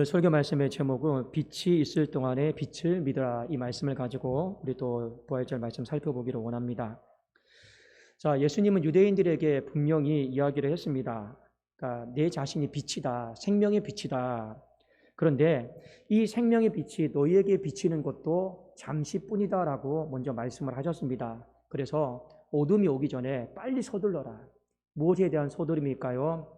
설교 말씀의 제목은 빛이 있을 동안에 빛을 믿어라, 이 말씀을 가지고 우리 또 부활절 말씀 살펴보기를 원합니다. 자, 예수님은 유대인들에게 분명히 이야기를 했습니다. 그러니까 내 자신이 빛이다, 생명의 빛이다. 그런데 이 생명의 빛이 너희에게 비치는 것도 잠시뿐이다라고 먼저 말씀을 하셨습니다. 그래서 어둠이 오기 전에 빨리 서둘러라. 무엇에 대한 서두름일까요?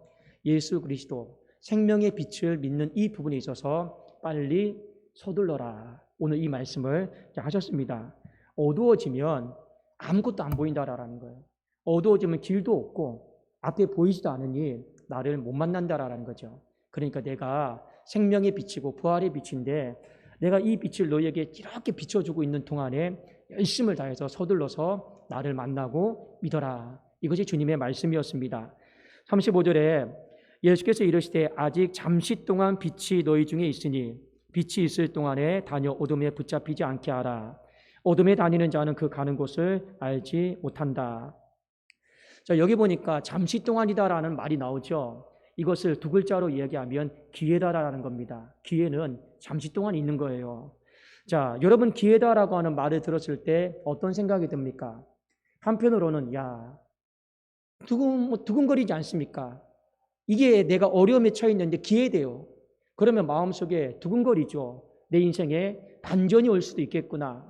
예수 그리스도 생명의 빛을 믿는 이 부분에 있어서 빨리 서둘러라. 오늘 이 말씀을 하셨습니다. 어두워지면 아무것도 안 보인다라는 거예요. 어두워지면 길도 없고 앞에 보이지도 않으니 나를 못 만난다라는 거죠. 그러니까 내가 생명의 빛이고 부활의 빛인데 내가 이 빛을 너희에게 이렇게 비춰주고 있는 동안에 열심을 다해서 서둘러서 나를 만나고 믿어라. 이것이 주님의 말씀이었습니다. 35절에 예수께서 이르시되 아직 잠시 동안 빛이 너희 중에 있으니 빛이 있을 동안에 다녀 어둠에 붙잡히지 않게 하라. 어둠에 다니는 자는 그 가는 곳을 알지 못한다. 자, 여기 보니까 잠시 동안이다라는 말이 나오죠. 이것을 두 글자로 이야기하면 기회다라는 겁니다. 기회는 잠시 동안 있는 거예요. 자, 여러분 기회다라고 하는 말을 들었을 때 어떤 생각이 듭니까? 한편으로는 두근거리지 않습니까? 이게 내가 어려움에 처해 있는데 기회돼요. 그러면 마음속에 두근거리죠. 내 인생에 반전이 올 수도 있겠구나.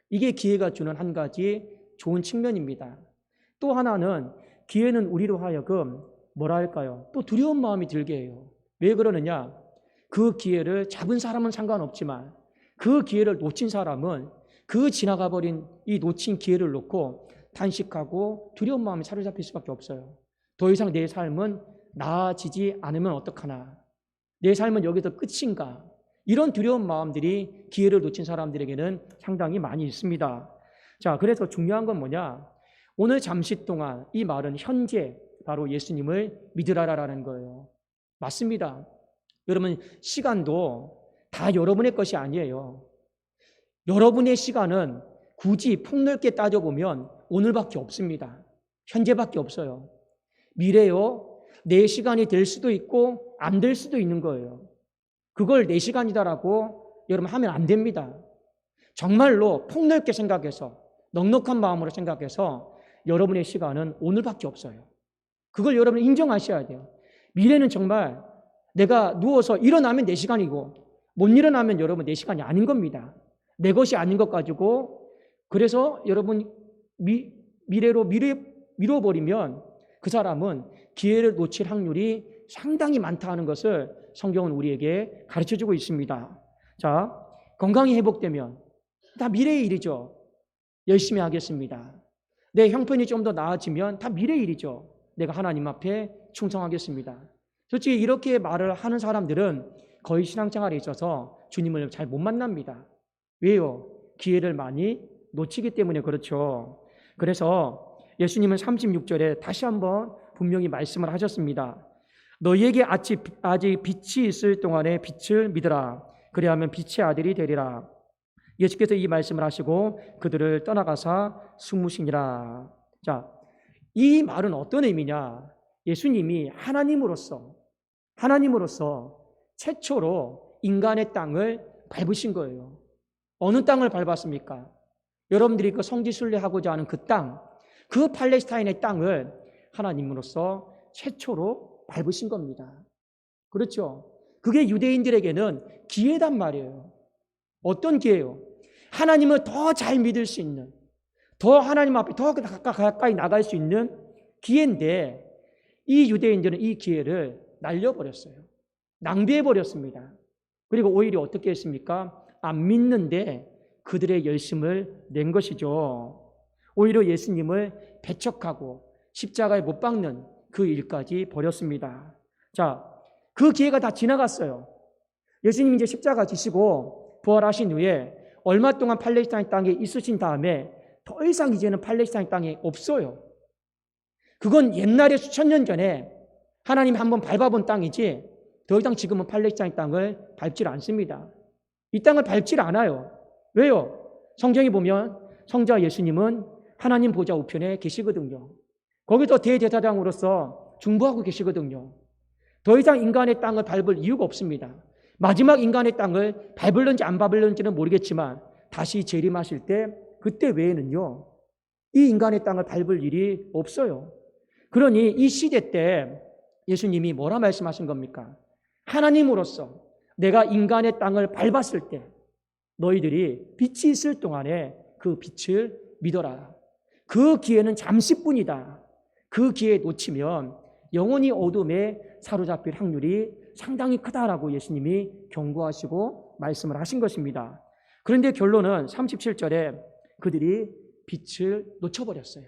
이게 기회가 주는 한 가지 좋은 측면입니다. 또 하나는 기회는 우리로 하여금 뭐랄까요? 또 두려운 마음이 들게 해요. 왜 그러느냐? 그 기회를 잡은 사람은 상관없지만 그 기회를 놓친 사람은 그 지나가 버린 이 놓친 기회를 놓고 단식하고 두려운 마음이 사로잡힐 수밖에 없어요. 더 이상 내 삶은 나아지지 않으면 어떡하나? 내 삶은 여기서 끝인가? 이런 두려운 마음들이 기회를 놓친 사람들에게는 상당히 많이 있습니다. 자, 그래서 중요한 건 뭐냐? 오늘 잠시 동안 이 말은 현재 바로 예수님을 믿으라라는 거예요. 맞습니다. 여러분 시간도 다 여러분의 것이 아니에요. 여러분의 시간은 굳이 폭넓게 따져보면 오늘밖에 없습니다. 현재밖에 없어요. 미래요. 내 시간이 될 수도 있고 안 될 수도 있는 거예요. 그걸 내 시간이다라고 여러분 하면 안 됩니다. 정말로 폭넓게 생각해서 넉넉한 마음으로 생각해서 여러분의 시간은 오늘밖에 없어요. 그걸 여러분 인정하셔야 돼요. 미래는 정말 내가 누워서 일어나면 내 시간이고 못 일어나면 여러분 내 시간이 아닌 겁니다. 내 것이 아닌 것 가지고 그래서 여러분 미래로 미뤄버리면 그 사람은 기회를 놓칠 확률이 상당히 많다는 것을 성경은 우리에게 가르쳐주고 있습니다. 자, 건강이 회복되면 다 미래의 일이죠. 열심히 하겠습니다. 내 형편이 좀 더 나아지면 다 미래의 일이죠. 내가 하나님 앞에 충성하겠습니다. 솔직히 이렇게 말을 하는 사람들은 거의 신앙생활에 있어서 주님을 잘 못 만납니다. 왜요? 기회를 많이 놓치기 때문에 그렇죠. 그래서 예수님은 36절에 다시 한번 분명히 말씀을 하셨습니다. 너희에게 아직 빛이 있을 동안에 빛을 믿으라. 그리하면 빛의 아들이 되리라. 예수께서 이 말씀을 하시고 그들을 떠나가사 숨으시니라. 자, 이 말은 어떤 의미냐? 예수님이 하나님으로서 최초로 인간의 땅을 밟으신 거예요. 어느 땅을 밟았습니까? 여러분들이 그 성지순례하고자 하는 그 땅, 그 팔레스타인의 땅을 하나님으로서 최초로 밟으신 겁니다. 그렇죠? 그게 유대인들에게는 기회단 말이에요. 어떤 기회요? 하나님을 더 잘 믿을 수 있는, 더 하나님 앞에 더 가까이 나갈 수 있는 기회인데 이 유대인들은 이 기회를 날려버렸어요. 낭비해버렸습니다. 그리고 오히려 어떻게 했습니까? 안 믿는데 그들의 열심을 낸 것이죠. 오히려 예수님을 배척하고 십자가에 못 박는 그 일까지 벌였습니다. 자, 그 기회가 다 지나갔어요. 예수님이 이제 십자가 지시고 부활하신 후에 얼마 동안 팔레스타인 땅에 있으신 다음에 더 이상 이제는 팔레스타인 땅에 없어요. 그건 옛날에 수천 년 전에 하나님이 한번 밟아본 땅이지 더 이상 지금은 팔레스타인 땅을 밟질 않습니다. 이 땅을 밟질 않아요. 왜요? 성경에 보면 성자 예수님은 하나님 보좌 우편에 계시거든요. 거기서 대제사장으로서 중보하고 계시거든요. 더 이상 인간의 땅을 밟을 이유가 없습니다. 마지막 인간의 땅을 밟을는지 안 밟을는지는 모르겠지만 다시 재림하실 때 그때 외에는요, 이 인간의 땅을 밟을 일이 없어요. 그러니 이 시대 때 예수님이 뭐라 말씀하신 겁니까? 하나님으로서 내가 인간의 땅을 밟았을 때 너희들이 빛이 있을 동안에 그 빛을 믿어라. 그 기회는 잠시뿐이다. 그 기회 놓치면 영원히 어둠에 사로잡힐 확률이 상당히 크다라고 예수님이 경고하시고 말씀을 하신 것입니다. 그런데 결론은 37절에 그들이 빛을 놓쳐버렸어요.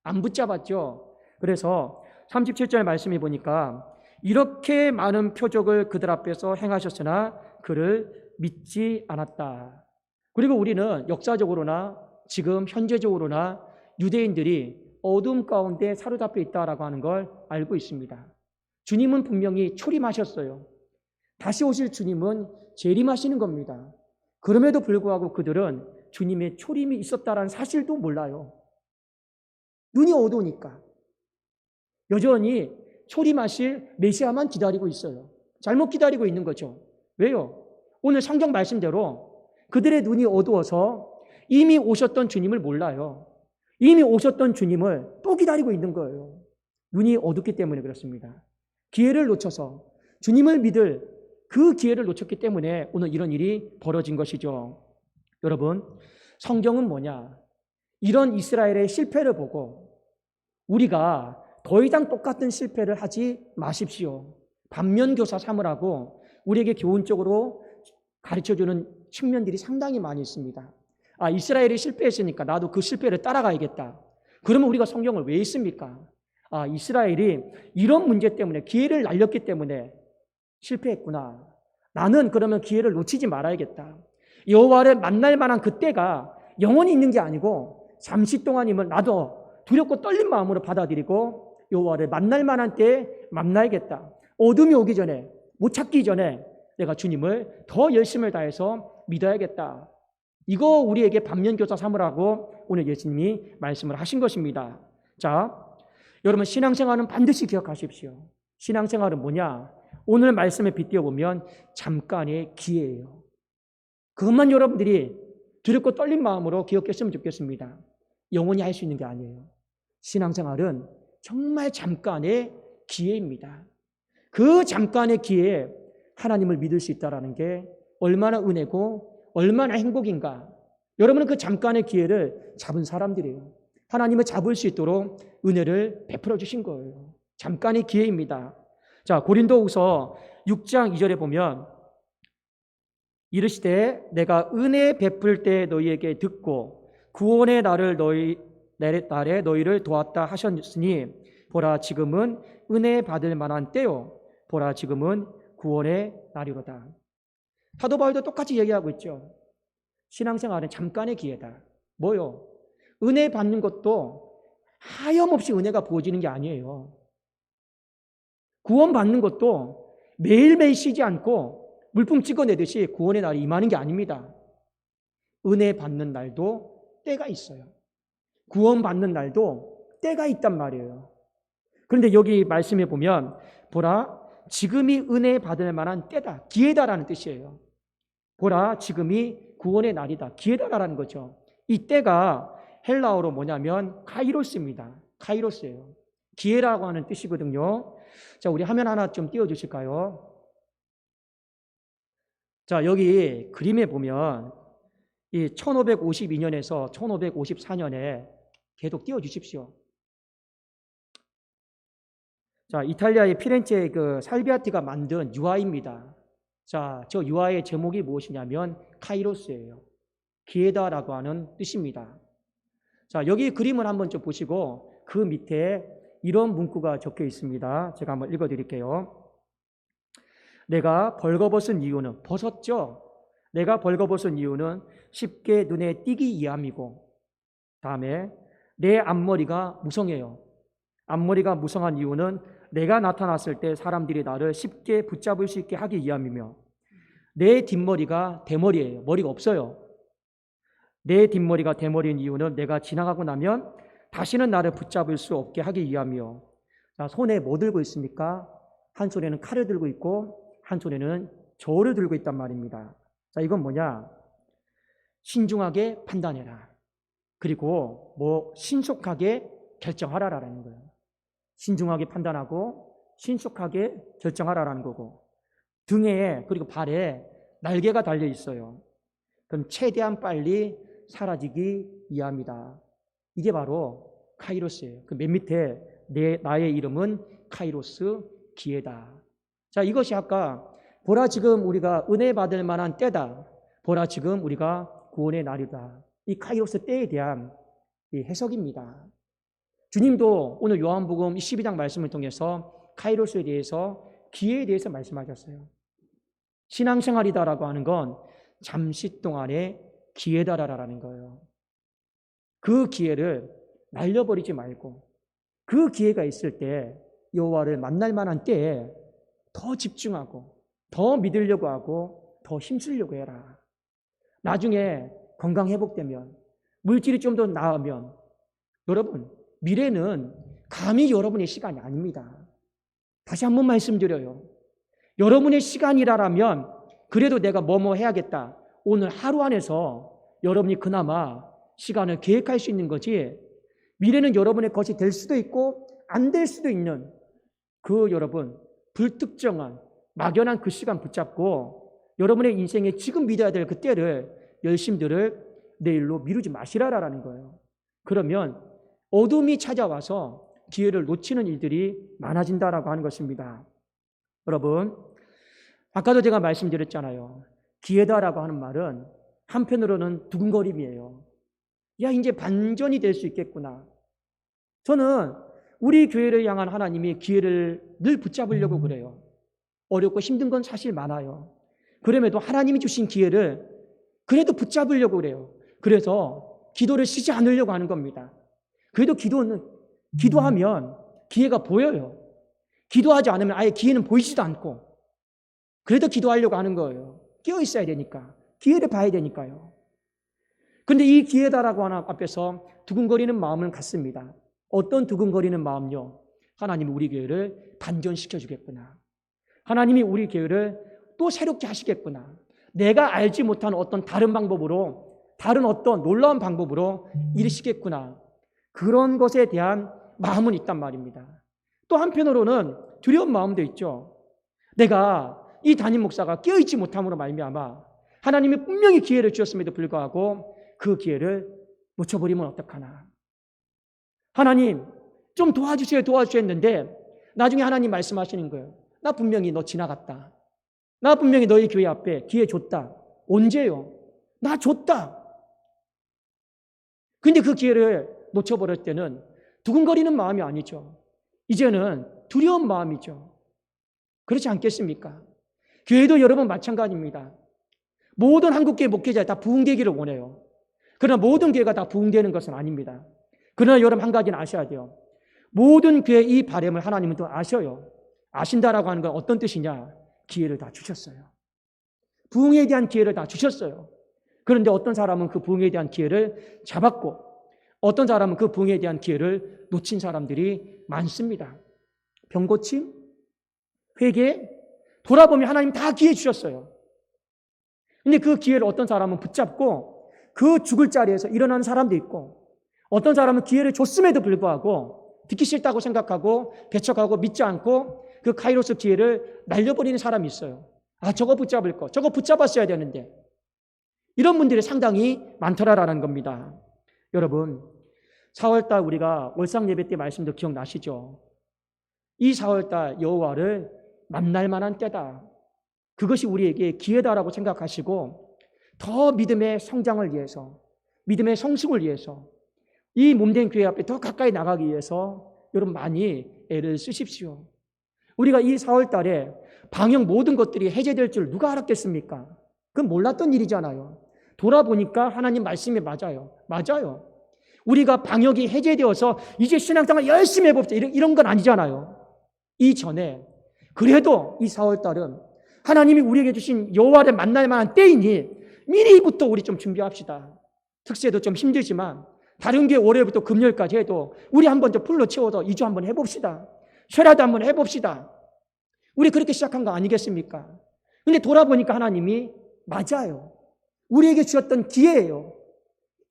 안 붙잡았죠. 그래서 37절 말씀해 보니까 이렇게 많은 표적을 그들 앞에서 행하셨으나 그를 믿지 않았다. 그리고 우리는 역사적으로나 지금 현재적으로나 유대인들이 어둠 가운데 사로잡혀 있다라고 하는 걸 알고 있습니다. 주님은 분명히 초림하셨어요. 다시 오실 주님은 재림하시는 겁니다. 그럼에도 불구하고 그들은 주님의 초림이 있었다라는 사실도 몰라요. 눈이 어두우니까. 여전히 초림하실 메시아만 기다리고 있어요. 잘못 기다리고 있는 거죠. 왜요? 오늘 성경 말씀대로 그들의 눈이 어두워서 이미 오셨던 주님을 몰라요. 이미 오셨던 주님을 또 기다리고 있는 거예요. 눈이 어둡기 때문에 그렇습니다. 기회를 놓쳐서 주님을 믿을 그 기회를 놓쳤기 때문에 오늘 이런 일이 벌어진 것이죠. 여러분, 성경은 뭐냐? 이런 이스라엘의 실패를 보고 우리가 더 이상 똑같은 실패를 하지 마십시오. 반면교사 삼으라고 우리에게 교훈적으로 가르쳐주는 측면들이 상당히 많이 있습니다. 아, 이스라엘이 실패했으니까 나도 그 실패를 따라가야겠다. 그러면 우리가 성경을 왜 읽습니까? 아, 이스라엘이 이런 문제 때문에 기회를 날렸기 때문에 실패했구나. 나는 그러면 기회를 놓치지 말아야겠다. 여호와를 만날 만한 그때가 영원히 있는 게 아니고 잠시 동안임을 나도 두렵고 떨린 마음으로 받아들이고 여호와를 만날 만한 때에 만나야겠다. 어둠이 오기 전에, 못 찾기 전에 내가 주님을 더 열심을 다해서 믿어야겠다. 이거 우리에게 반면교사 삼으라고 오늘 예수님이 말씀을 하신 것입니다. 자, 여러분 신앙생활은 반드시 기억하십시오. 신앙생활은 뭐냐? 오늘 말씀에 빗대어보면 잠깐의 기회예요. 그것만 여러분들이 두렵고 떨린 마음으로 기억했으면 좋겠습니다. 영원히 할 수 있는 게 아니에요. 신앙생활은 정말 잠깐의 기회입니다. 그 잠깐의 기회에 하나님을 믿을 수 있다는 게 얼마나 은혜고 얼마나 행복인가. 여러분은 그 잠깐의 기회를 잡은 사람들이에요. 하나님을 잡을 수 있도록 은혜를 베풀어 주신 거예요. 잠깐의 기회입니다. 자, 고린도후서 6장 2절에 보면 이르시되 내가 은혜 베풀 때 너희에게 듣고 구원의 날에 너희를 도왔다 하셨으니 보라 지금은 은혜 받을 만한 때요 보라 지금은 구원의 날이로다. 사도 바울도 똑같이 얘기하고 있죠. 신앙생활은 잠깐의 기회다. 뭐요? 은혜 받는 것도 하염없이 은혜가 부어지는 게 아니에요. 구원 받는 것도 매일매일 쉬지 않고 물품 찍어내듯이 구원의 날이 임하는 게 아닙니다. 은혜 받는 날도 때가 있어요. 구원 받는 날도 때가 있단 말이에요. 그런데 여기 말씀해 보면 보라 지금이 은혜 받을 만한 때다. 기회다라는 뜻이에요. 보라 지금이 구원의 날이다. 기회다라는 거죠. 이 때가 헬라어로 뭐냐면 카이로스입니다. 카이로스예요. 기회라고 하는 뜻이거든요. 자, 우리 화면 하나 좀 띄워주실까요? 자, 여기 그림에 보면 이 1552년에서 1554년에 계속 띄워주십시오. 자, 이탈리아의 피렌체 그 살비아티가 만든 유화입니다. 자, 저 유화의 제목이 무엇이냐면 카이로스예요. 기회다라고 하는 뜻입니다. 자, 여기 그림을 한번 좀 보시고 그 밑에 이런 문구가 적혀 있습니다. 제가 한번 읽어드릴게요. 내가 벌거벗은 이유는 벗었죠. 내가 벌거벗은 이유는 쉽게 눈에 띄기 위함이고 다음에 내 앞머리가 무성해요. 앞머리가 무성한 이유는 내가 나타났을 때 사람들이 나를 쉽게 붙잡을 수 있게 하기 위함이며 내 뒷머리가 대머리예요. 머리가 없어요. 내 뒷머리가 대머리인 이유는 내가 지나가고 나면 다시는 나를 붙잡을 수 없게 하기 위함이요. 자, 손에 뭐 들고 있습니까? 한 손에는 칼을 들고 있고 한 손에는 조를 들고 있단 말입니다. 자, 이건 뭐냐? 신중하게 판단해라. 그리고 신속하게 결정하라라는 거예요. 신중하게 판단하고 신속하게 결정하라라는 거고, 등에 그리고 발에 날개가 달려 있어요. 그럼 최대한 빨리 사라지기 위함이다. 이게 바로 카이로스예요. 그 맨 밑에 나의 이름은 카이로스, 기회다. 자, 이것이 아까 보라 지금 우리가 은혜 받을 만한 때다. 보라 지금 우리가 구원의 날이다. 이 카이로스 때에 대한 이 해석입니다. 주님도 오늘 요한복음 12장 말씀을 통해서 카이로스에 대해서, 기회에 대해서 말씀하셨어요. 신앙생활이다라고 하는 건 잠시 동안의 기회다라는 거예요. 그 기회를 날려버리지 말고 그 기회가 있을 때 여호와를 만날 만한 때에 더 집중하고 더 믿으려고 하고 더 힘쓰려고 해라. 나중에 건강 회복되면, 물질이 좀 더 나으면, 여러분, 미래는 감히 여러분의 시간이 아닙니다. 다시 한번 말씀드려요. 여러분의 시간이라면 그래도 내가 뭐뭐 해야겠다. 오늘 하루 안에서 여러분이 그나마 시간을 계획할 수 있는 거지, 미래는 여러분의 것이 될 수도 있고 안 될 수도 있는 그 여러분 불특정한 막연한 그 시간 붙잡고 여러분의 인생에 지금 믿어야 될 그 때를, 열심들을 내일로 미루지 마시라라는 거예요. 그러면 어둠이 찾아와서 기회를 놓치는 일들이 많아진다라고 하는 것입니다. 여러분, 아까도 제가 말씀드렸잖아요. 기회다라고 하는 말은 한편으로는 두근거림이에요. 야, 이제 반전이 될 수 있겠구나. 저는 우리 교회를 향한 하나님이 기회를 늘 붙잡으려고 그래요. 어렵고 힘든 건 사실 많아요. 그럼에도 하나님이 주신 기회를 그래도 붙잡으려고 그래요. 그래서 기도를 쉬지 않으려고 하는 겁니다. 그래도 기도하면 기회가 보여요. 기도하지 않으면 아예 기회는 보이지도 않고, 그래도 기도하려고 하는 거예요. 끼어 있어야 되니까. 기회를 봐야 되니까요. 그런데 이 기회다라고 하는 앞에서 두근거리는 마음은 같습니다. 어떤 두근거리는 마음요? 하나님이 우리 교회를 반전시켜 주겠구나. 하나님이 우리 교회를 또 새롭게 하시겠구나. 내가 알지 못한 어떤 다른 방법으로, 다른 어떤 놀라운 방법으로 이루시겠구나. 그런 것에 대한 마음은 있단 말입니다. 또 한편으로는 두려운 마음도 있죠. 내가 이 담임 목사가 깨어있지 못함으로 말미암아 하나님이 분명히 기회를 주셨음에도 불구하고 그 기회를 놓쳐버리면 어떡하나. 하나님 좀 도와주세요 했는데 나중에 하나님 말씀하시는 거예요. 나 분명히 너 지나갔다. 나 분명히 너희 교회 앞에 기회 줬다. 언제요? 나 줬다. 근데 그 기회를 놓쳐버릴 때는 두근거리는 마음이 아니죠. 이제는 두려운 마음이죠. 그렇지 않겠습니까? 교회도 여러분 마찬가지입니다. 모든 한국교회 목회자 다 부흥되기를 원해요. 그러나 모든 교회가 다 부흥되는 것은 아닙니다. 그러나 여러분 한 가지는 아셔야 돼요. 모든 교회 이 바람을 하나님은 또 아셔요. 아신다라고 하는 건 어떤 뜻이냐? 기회를 다 주셨어요. 부흥에 대한 기회를 다 주셨어요. 그런데 어떤 사람은 그 부흥에 대한 기회를 잡았고 어떤 사람은 그 부흥에 대한 기회를 놓친 사람들이 많습니다. 병고침, 회개, 돌아보면 하나님 다 기회 주셨어요. 근데 그 기회를 어떤 사람은 붙잡고 그 죽을 자리에서 일어나는 사람도 있고, 어떤 사람은 기회를 줬음에도 불구하고 듣기 싫다고 생각하고 배척하고 믿지 않고 그 카이로스 기회를 날려버리는 사람이 있어요. 아, 저거 붙잡을 거, 저거 붙잡았어야 되는데. 이런 분들이 상당히 많더라라는 겁니다. 여러분, 4월달 우리가 월상 예배 때 말씀도 기억나시죠? 이 4월달 여호와를 만날 만한 때다. 그것이 우리에게 기회다라고 생각하시고 더 믿음의 성장을 위해서, 믿음의 성숙을 위해서, 이 몸된 교회 앞에 더 가까이 나가기 위해서 여러분 많이 애를 쓰십시오. 우리가 이 4월달에 방역 모든 것들이 해제될 줄 누가 알았겠습니까? 그건 몰랐던 일이잖아요. 돌아보니까 하나님 말씀이 맞아요. 맞아요. 우리가 방역이 해제되어서 이제 신앙생활 열심히 해봅시다. 이런 건 아니잖아요. 이전에 그래도 이 4월달은 하나님이 우리에게 주신 여호와를 만날 만한 때이니 미리부터 우리 좀 준비합시다. 특세도 좀 힘들지만 다른 게 월요일부터 금요일까지 해도 우리 한번 좀 풀로 채워서 2주 한번 해봅시다. 쉬라도 한번 해봅시다. 우리 그렇게 시작한 거 아니겠습니까? 근데 돌아보니까 하나님이 맞아요. 우리에게 주셨던 기회예요.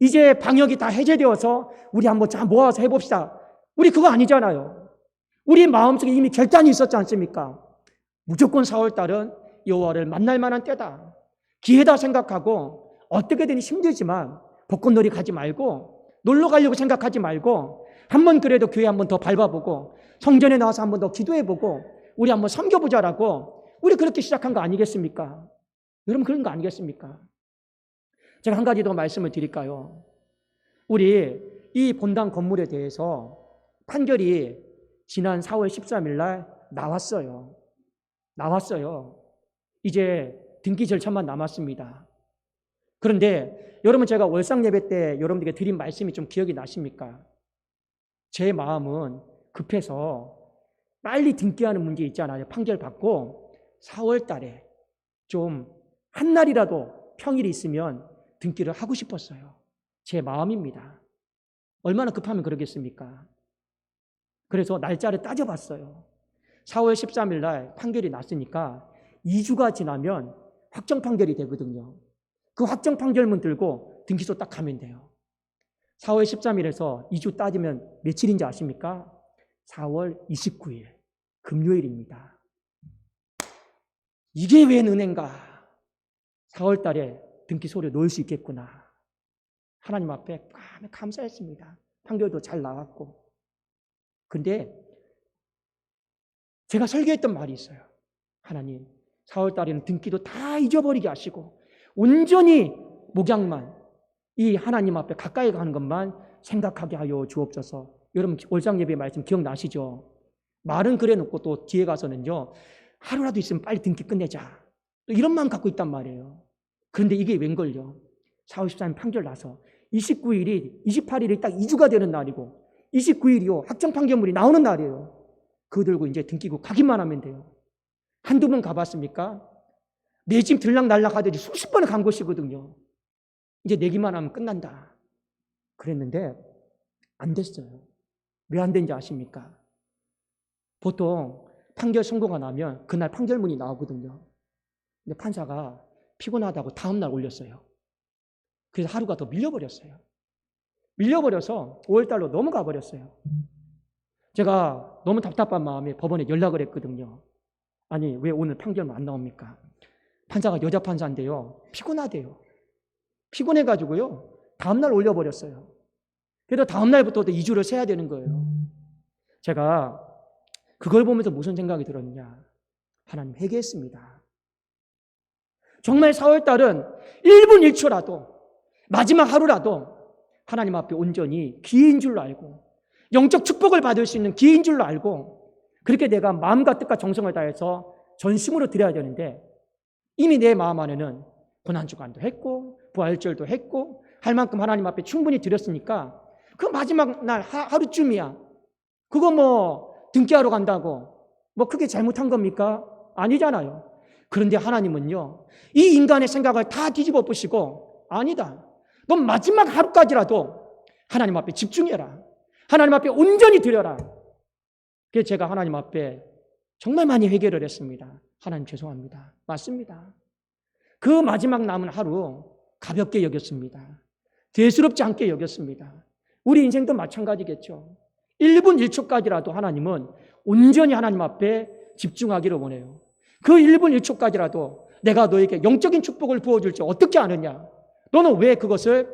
이제 방역이 다 해제되어서 우리 한번 잘 모아서 해봅시다. 우리 그거 아니잖아요. 우리 마음속에 이미 결단이 있었지 않습니까? 무조건 4월달은 여호와를 만날 만한 때다. 기회다 생각하고 어떻게든 힘들지만 벚꽃놀이 가지 말고 놀러 가려고 생각하지 말고 한번 그래도 교회 한번 더 밟아보고 성전에 나와서 한번 더 기도해보고 우리 한번 섬겨보자라고 우리 그렇게 시작한 거 아니겠습니까? 여러분 그런 거 아니겠습니까? 제가 한 가지 더 말씀을 드릴까요? 우리 이 본당 건물에 대해서 판결이 지난 4월 13일 날 나왔어요. 이제 등기 절차만 남았습니다. 그런데 여러분 제가 월상 예배 때 여러분들에게 드린 말씀이 좀 기억이 나십니까? 제 마음은 급해서 빨리 등기하는 문제 있잖아요. 판결 받고 4월 달에 좀 한 날이라도 평일이 있으면 등기를 하고 싶었어요. 제 마음입니다. 얼마나 급하면 그러겠습니까? 그래서 날짜를 따져봤어요. 4월 13일 날 판결이 났으니까 2주가 지나면 확정 판결이 되거든요. 그 확정 판결문 들고 등기소 딱 가면 돼요. 4월 13일에서 2주 따지면 며칠인지 아십니까? 4월 29일 금요일입니다. 이게 웬 은혜인가? 4월 달에 등기소를 놓을 수 있겠구나. 하나님 앞에 감사했습니다. 판결도 잘 나왔고. 근데 제가 설교했던 말이 있어요. 하나님, 4월 달에는 등기도 다 잊어버리게 하시고 온전히 목양만 이 하나님 앞에 가까이 가는 것만 생각하게 하여 주옵소서. 여러분 월상 예배 말씀 기억나시죠? 말은 그래 놓고 또 뒤에 가서는요. 하루라도 있으면 빨리 등기 끝내자. 이런 마음 갖고 있단 말이에요. 그런데 이게 웬걸요? 4월 13일 판결 나서 28일이 딱 2주가 되는 날이고 29일이요. 확정 판결문이 나오는 날이에요. 그거 들고 이제 등기고 가기만 하면 돼요. 한두 번 가봤습니까? 내 집 들락날락 하더니 수십 번을 간 것이거든요. 이제 내기만 하면 끝난다. 그랬는데 안 됐어요. 왜 안 된지 아십니까? 보통 판결 선고가 나면 그날 판결문이 나오거든요. 근데 판사가 피곤하다고 다음날 올렸어요. 그래서 하루가 더 밀려버렸어요. 밀려버려서 5월달로 넘어가 버렸어요. 제가 너무 답답한 마음에 법원에 연락을 했거든요. 아니 왜 오늘 판결문 안 나옵니까? 판사가 여자 판사인데요. 피곤하대요. 피곤해가지고요. 다음날 올려버렸어요. 그래도 다음날부터 2주를 세야 되는 거예요. 제가 그걸 보면서 무슨 생각이 들었냐. 하나님 회개했습니다. 정말 4월달은 1분 1초라도 마지막 하루라도 하나님 앞에 온전히 기회인 줄로 알고 영적 축복을 받을 수 있는 기회인 줄로 알고 그렇게 내가 마음과 뜻과 정성을 다해서 전심으로 드려야 되는데 이미 내 마음 안에는 고난주간도 했고 부활절도 했고 할 만큼 하나님 앞에 충분히 드렸으니까 그 마지막 날 하루쯤이야. 그거 뭐 등기하러 간다고 뭐 크게 잘못한 겁니까? 아니잖아요. 그런데 하나님은요. 이 인간의 생각을 다 뒤집어 보시고 아니다. 넌 마지막 하루까지라도 하나님 앞에 집중해라. 하나님 앞에 온전히 드려라. 그래서 제가 하나님 앞에 정말 많이 회개를 했습니다. 하나님 죄송합니다. 맞습니다. 그 마지막 남은 하루 가볍게 여겼습니다. 대수롭지 않게 여겼습니다. 우리 인생도 마찬가지겠죠. 1분 1초까지라도 하나님은 온전히 하나님 앞에 집중하기를 원해요. 그 1분 1초까지라도 내가 너에게 영적인 축복을 부어줄지 어떻게 아느냐? 너는 왜 그것을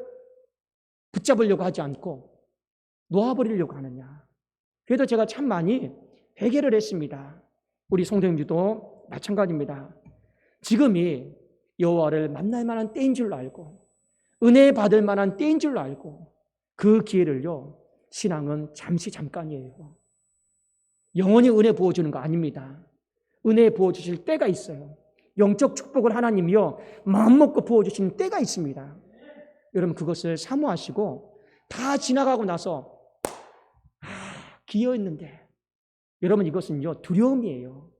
붙잡으려고 하지 않고 놓아버리려고 하느냐? 그래도 제가 참 많이 회개를 했습니다. 우리 성도님들도 마찬가지입니다. 지금이 여호와를 만날 만한 때인 줄로 알고 은혜 받을 만한 때인 줄로 알고 그 기회를요. 신앙은 잠깐이에요. 영원히 은혜 부어주는 거 아닙니다. 은혜 부어주실 때가 있어요. 영적 축복을 하나님이요. 마음먹고 부어주시는 때가 있습니다. 여러분 그것을 사모하시고 다 지나가고 나서 기회였는데 여러분 이것은요. 두려움이에요.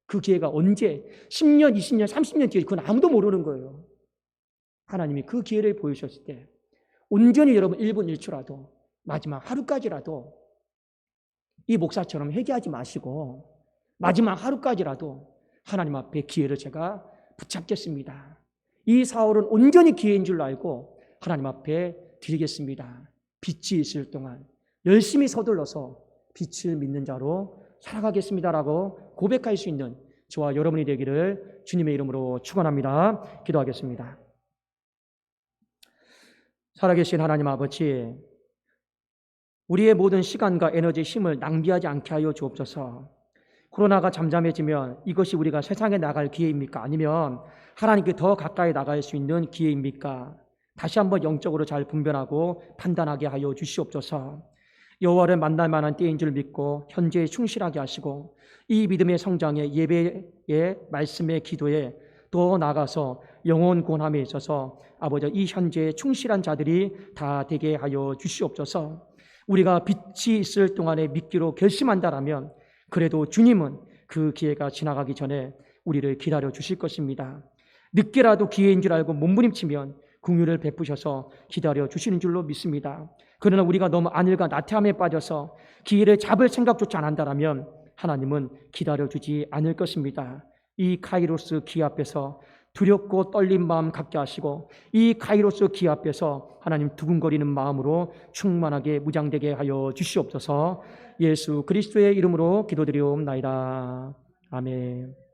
그 기회가 언제 10년, 20년, 30년 뒤에 그건 아무도 모르는 거예요. 하나님이 그 기회를 보여주셨을 때 온전히 여러분 1분 1초라도 마지막 하루까지라도 이 목사처럼 회개하지 마시고 마지막 하루까지라도 하나님 앞에 기회를 제가 붙잡겠습니다. 이 사울은 온전히 기회인 줄 알고 하나님 앞에 드리겠습니다. 빛이 있을 동안 열심히 서둘러서 빛을 믿는 자로 살아가겠습니다라고 고백할 수 있는 저와 여러분이 되기를 주님의 이름으로 축원합니다. 기도하겠습니다. 살아계신 하나님 아버지, 우리의 모든 시간과 에너지, 힘을 낭비하지 않게 하여 주옵소서. 코로나가 잠잠해지면 이것이 우리가 세상에 나갈 기회입니까? 아니면 하나님께 더 가까이 나갈 수 있는 기회입니까? 다시 한번 영적으로 잘 분별하고 판단하게 하여 주시옵소서. 여호와를 만날 만한 때인 줄 믿고 현재에 충실하게 하시고 이 믿음의 성장에, 예배의 말씀의 기도에 더 나아가서 영혼 구원함에 있어서 아버지 이 현재에 충실한 자들이 다 되게 하여 주시옵소서. 우리가 빛이 있을 동안에 믿기로 결심한다라면 그래도 주님은 그 기회가 지나가기 전에 우리를 기다려 주실 것입니다. 늦게라도 기회인 줄 알고 몸부림치면 긍휼을 베푸셔서 기다려 주시는 줄로 믿습니다. 그러나 우리가 너무 안일과 나태함에 빠져서 기회를 잡을 생각조차 안 한다면 하나님은 기다려 주지 않을 것입니다. 이 카이로스 기회 앞에서 두렵고 떨린 마음 갖게 하시고 이 카이로스 기회 앞에서 하나님 두근거리는 마음으로 충만하게 무장되게 하여 주시옵소서. 예수 그리스도의 이름으로 기도드리옵나이다. 아멘.